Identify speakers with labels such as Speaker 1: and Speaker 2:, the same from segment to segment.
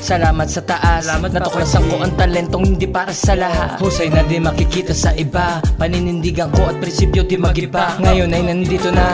Speaker 1: Salamat sa taas, natuklasan ko ang talentong hindi para sa lahat. Husay na di makikita sa iba, paninindigan ko at prinsipyo di magiba. Ngayon ay nandito na,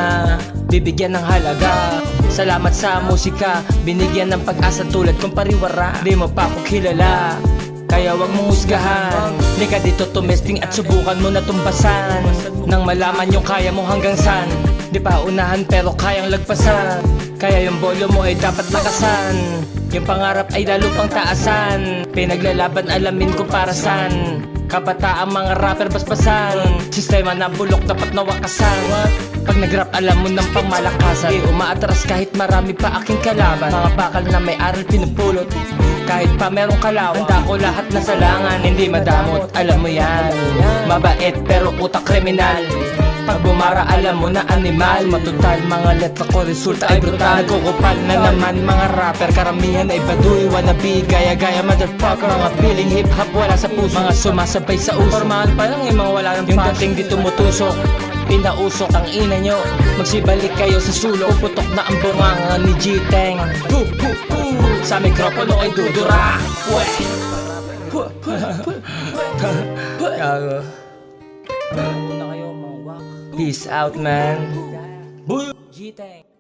Speaker 1: bibigyan ng halaga. Salamat sa musika, binigyan ng pag-asa tulad kong pariwara. Di mo pa ako kilala, kaya wag mong husgahan. Lika dito tumesting at subukan mo na tumbasan, nang malaman yung kaya mo hanggang san. Di pa unahan pero kayang lagpasan, kaya yung bolo mo ay dapat lakasan. Yung pangarap ay lalo pang taasan, pinaglalaban alamin ko para san. Kabataang mga rapper basbasan, sistema na bulok dapat nawakasan. Pag nag-rap alam mo ng pamalakasan, di umaatras kahit marami pa aking kalaban. Mga bakal na may aral pinupulot, kahit pa merong kalawan. Handa ko lahat na salangan, hindi madamot, alam mo yan. Mabait pero utak kriminal, pag bumara alam mo na animal. Matutal mga letra ko resulta ay brutal. Nagkukupal na naman mga rapper, karamihan ay baduy, wannabe, gaya-gaya motherfucker. Mga feeling hip-hop wala sa puso, mga sumasabay sa uso. Formahan pa lang yung mga wala ng yung dating di tumutusok, pinausok ang ina nyo. Magsibalik kayo sa sulok, putok na ang bunganga ni G-Teng. Sa mikropono ay dudura. Peace out, man. G-Teng.